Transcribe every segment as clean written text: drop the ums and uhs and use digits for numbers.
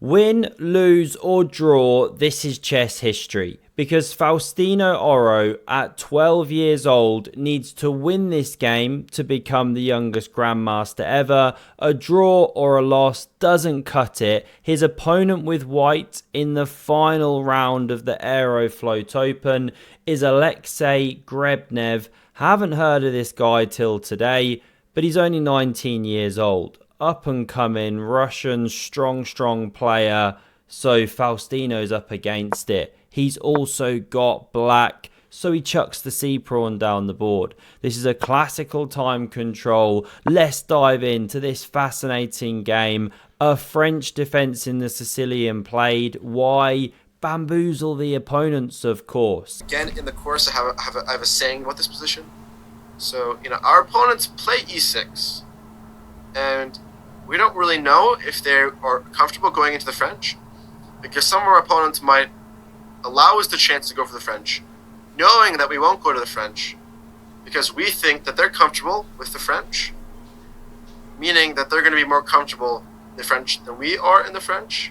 Win, lose or draw, this is chess history, because Faustino Oro at 12 years old needs to win this game to become the youngest grandmaster ever. A draw or a loss doesn't cut it. His opponent with white in the final round of the Aeroflot Open is Alexei Grebnev. Haven't heard of this guy till today, but he's only 19 years old. Up and coming Russian strong player, so Faustino's up against it. He's also got black, so he chucks the C pawn down the board. This is a classical time control. Let's dive into this fascinating game. A French defense in the Sicilian played. Why? Bamboozle the opponents, of course. Again, in the course, I have a saying about this position. So, our opponents play e6, and we don't really know if they are comfortable going into the French, because some of our opponents might allow us the chance to go for the French, knowing that we won't go to the French, because we think that they're comfortable with the French, meaning that they're going to be more comfortable in the French than we are in the French.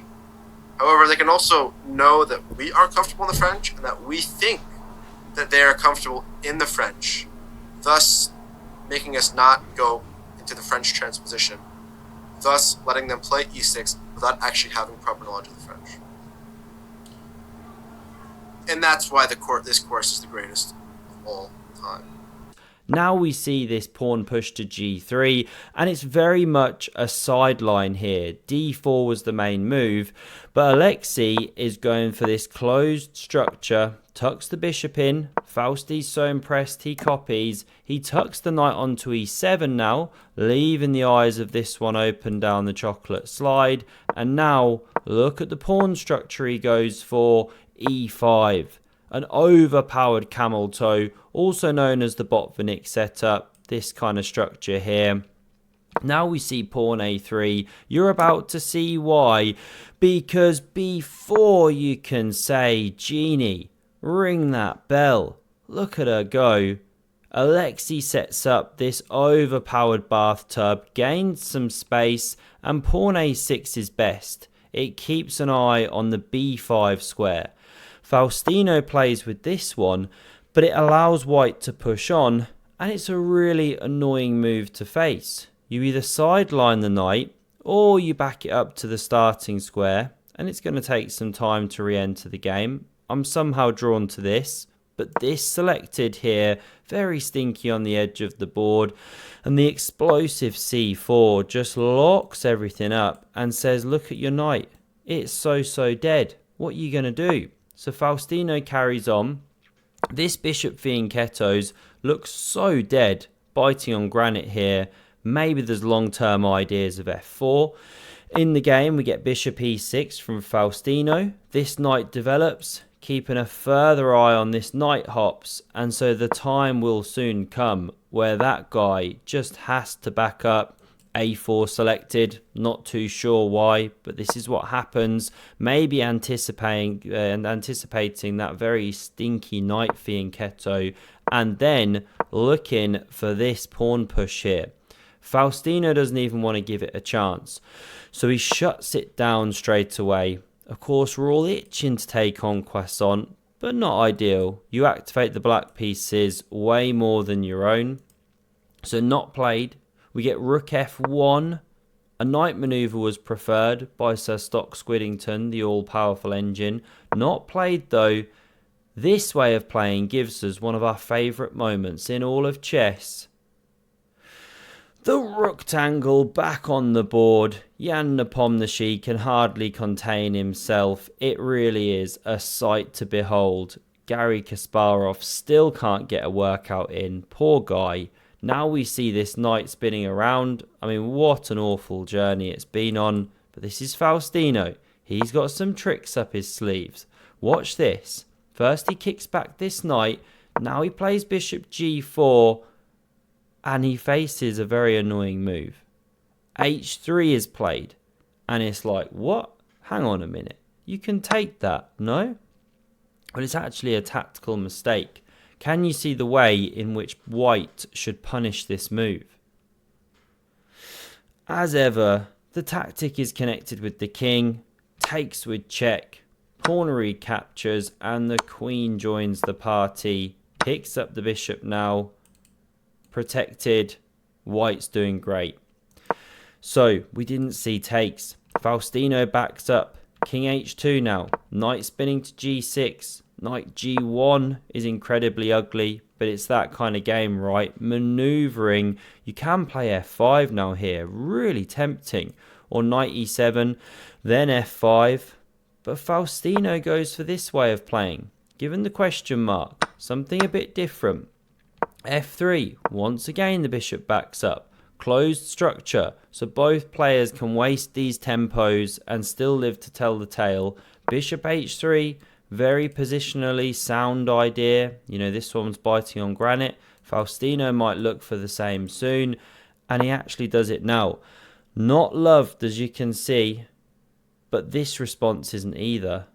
However, they can also know that we are comfortable in the French and that we think that they are comfortable in the French, thus making us not go into the French transposition, thus letting them play e6 without actually having proper knowledge of the French. And that's why this course is the greatest of all time. Now we see this pawn push to g3, and it's very much a sideline here. d4 was the main move, but Alexei is going for this closed structure, tucks the bishop in. Fausti's so impressed he copies. He tucks the knight onto e7 now, leaving the eyes of this one open down the chocolate slide. And now look at the pawn structure he goes for, e5. An overpowered camel toe, also known as the Botvinnik setup, this kind of structure here. Now we see pawn a3. You're about to see why, because before you can say, Genie, ring that bell, look at her go. Alexei sets up this overpowered bathtub, gains some space, and pawn a6 is best. It keeps an eye on the b5 square. Faustino plays with this one, but it allows white to push on, and it's a really annoying move to face. You either sideline the knight, or you back it up to the starting square, and it's going to take some time to re-enter the game. I'm somehow drawn to this, but this selected here, very stinky on the edge of the board, and the explosive c4 just locks everything up and says, look at your knight, it's so dead, what are you going to do? So Faustino carries on. This bishop fianchettos looks so dead, biting on granite here. Maybe there's long-term ideas of f4. In the game, we get bishop e6 from Faustino. This knight develops, keeping a further eye on this knight hops. And so the time will soon come where that guy just has to back up. a4 selected, not too sure why, but this is what happens. Maybe anticipating that very stinky knight fianchetto, and then looking for this pawn push here. Faustino doesn't even want to give it a chance, so he shuts it down straight away. Of course, we're all itching to take on Croissant, but not ideal. You activate the black pieces way more than your own, so not played. We get rook f1. A knight maneuver was preferred by Sir Stock Squiddington, the all-powerful engine. Not played though. This way of playing gives us one of our favourite moments in all of chess. The rooktangle back on the board. Jan Nepomniachtchi can hardly contain himself. It really is a sight to behold. Garry Kasparov still can't get a workout in. Poor guy. Now we see this knight spinning around. I mean, what an awful journey it's been on. But this is Faustino. He's got some tricks up his sleeves. Watch this. First he kicks back this knight. Now he plays bishop g4. And he faces a very annoying move. h3 is played. And it's like, what? Hang on a minute. You can take that, no? But it's actually a tactical mistake. Can you see the way in which white should punish this move? As ever, the tactic is connected with the king. takes with check, pawn recaptures, and the queen joins the party. Picks up the bishop now, protected. White's doing great. So we didn't see takes. Faustino backs up. King h2 now. Knight spinning to g6. Knight g1 is incredibly ugly, but it's that kind of game, right? Maneuvering. You can play f5 now here. Really tempting. Or knight e7, then f5. But Faustino goes for this way of playing. Given the question mark, something a bit different. f3, once again the bishop backs up. Closed structure, so both players can waste these tempos and still live to tell the tale. Bishop h3, very positionally sound idea. You know, this one's biting on granite. Faustino might look for the same soon, and he actually does it now. Not loved, as you can see, but this response isn't either.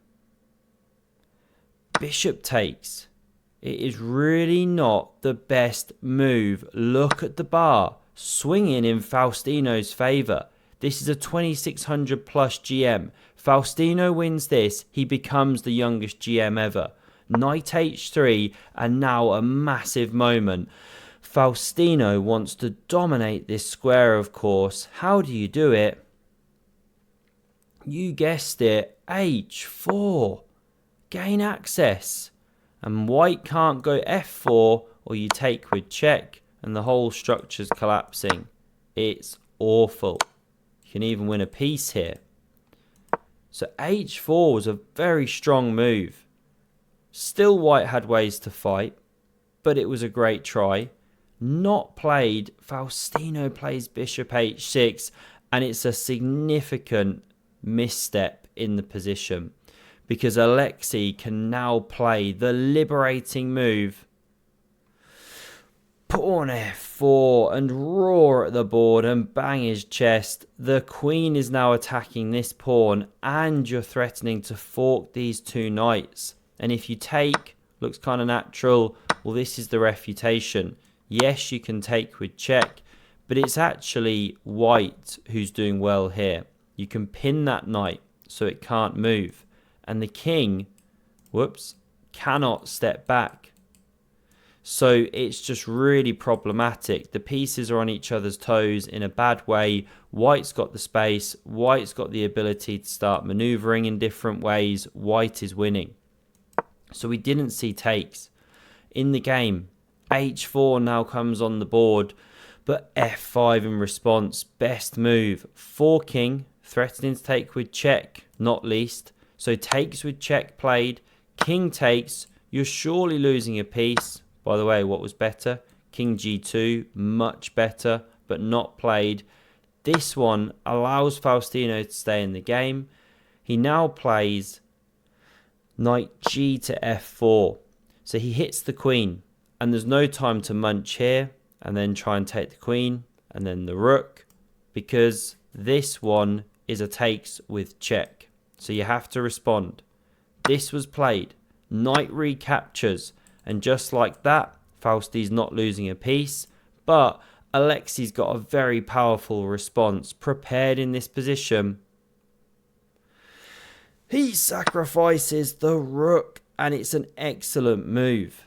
Bishop takes. It is really not the best move. Look at the bar. Swinging in Faustino's favour. This is a 2600 plus GM. Faustino wins this. He becomes the youngest GM ever. Knight h3, and now a massive moment. Faustino wants to dominate this square, of course. How do you do it? You guessed it. h4. Gain access. And white can't go f4, or you take with check. And the whole structure's collapsing. It's awful. You can even win a piece here. So h4 was a very strong move. Still white had ways to fight, but it was a great try. Not played. Faustino plays bishop h6, and it's a significant misstep in the position, because Alexei can now play the liberating move. Pawn f4 and roar at the board and bang his chest. The queen is now attacking this pawn, and you're threatening to fork these two knights. And if you take, looks kind of natural. Well, this is the refutation. Yes, you can take with check, but it's actually white who's doing well here. You can pin that knight so it can't move. And the king, whoops, cannot step back. So it's just really problematic. The pieces are on each other's toes in a bad way. White's got the space. White's got the ability to start maneuvering in different ways. White is winning. So we didn't see takes in the game. h4 now comes on the board, but f5 in response. Best move. Forking, threatening to take with check, not least. So takes with check played. King takes. You're surely losing a piece. By the way, what was better? King g2, much better, but not played. This one allows Faustino to stay in the game. He now plays knight g to f4. So he hits the queen, and there's no time to munch here, and then try and take the queen, and then the rook, because this one is a takes with check. So you have to respond. This was played. Knight recaptures. And just like that, Fausti's not losing a piece. But Alexei's got a very powerful response prepared in this position. He sacrifices the rook, and it's an excellent move.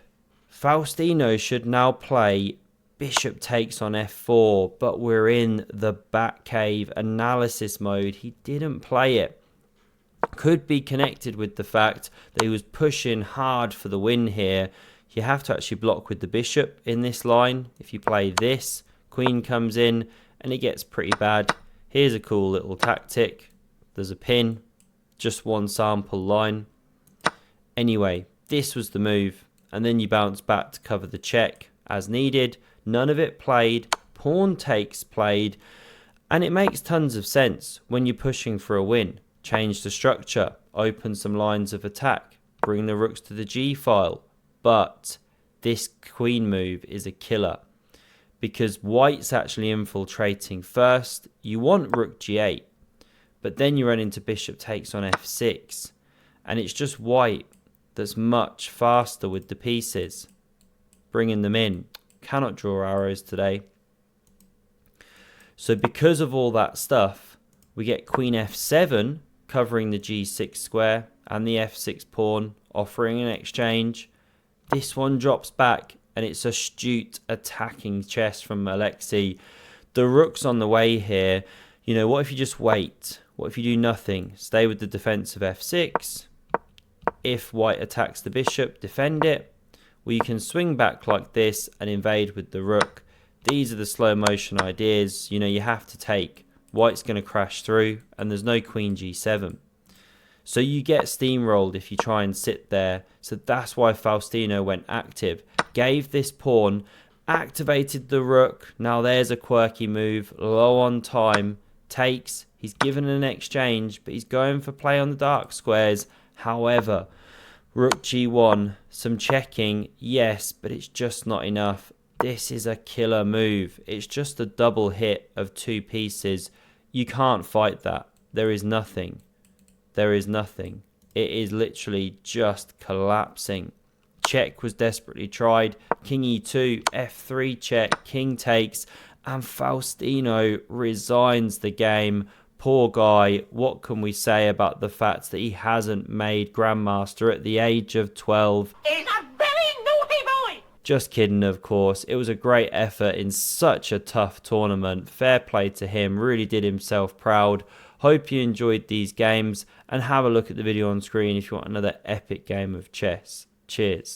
Faustino should now play bishop takes on f4, but we're in the Batcave analysis mode. He didn't play it. Could be connected with the fact that he was pushing hard for the win here. You have to actually block with the bishop in this line. If you play this, queen comes in and it gets pretty bad. Here's a cool little tactic. There's a pin, just one sample line. Anyway, this was the move, and then you bounce back to cover the check as needed. None of it played. Pawn takes played, and it makes tons of sense when you're pushing for a win. Change the structure, open some lines of attack, bring the rooks to the G file. But this queen move is a killer, because white's actually infiltrating first. You want rook g8, but then you run into bishop takes on f6, and it's just white that's much faster with the pieces, bringing them in. Cannot draw arrows today. So because of all that stuff, we get queen f7, covering the g6 square and the f6 pawn, offering an exchange. This one drops back, and it's astute attacking chess from Alexei. The rook's on the way here. What if you just wait? What if you do nothing? Stay with the defense of f6. If white attacks the bishop, defend it. Well, you can swing back like this and invade with the rook. These are the slow motion ideas. You have to take. White's going to crash through, and there's no queen g7. So you get steamrolled if you try and sit there. So that's why Faustino went active. Gave this pawn, activated the rook. Now there's a quirky move. Low on time. Takes. He's given an exchange, but he's going for play on the dark squares. However, rook g1. Some checking. Yes, but it's just not enough. This is a killer move. It's just a double hit of 2 pieces. You can't fight that. There is nothing. There is nothing. It is literally just collapsing. Check was desperately tried. King e2, f3 check, king takes, and Faustino resigns the game. Poor guy. What can we say about the fact that he hasn't made Grandmaster at the age of 12? He's a very naughty boy! Just kidding, of course. It was a great effort in such a tough tournament. Fair play to him. Really did himself proud. Hope you enjoyed these games, and have a look at the video on screen if you want another epic game of chess. Cheers.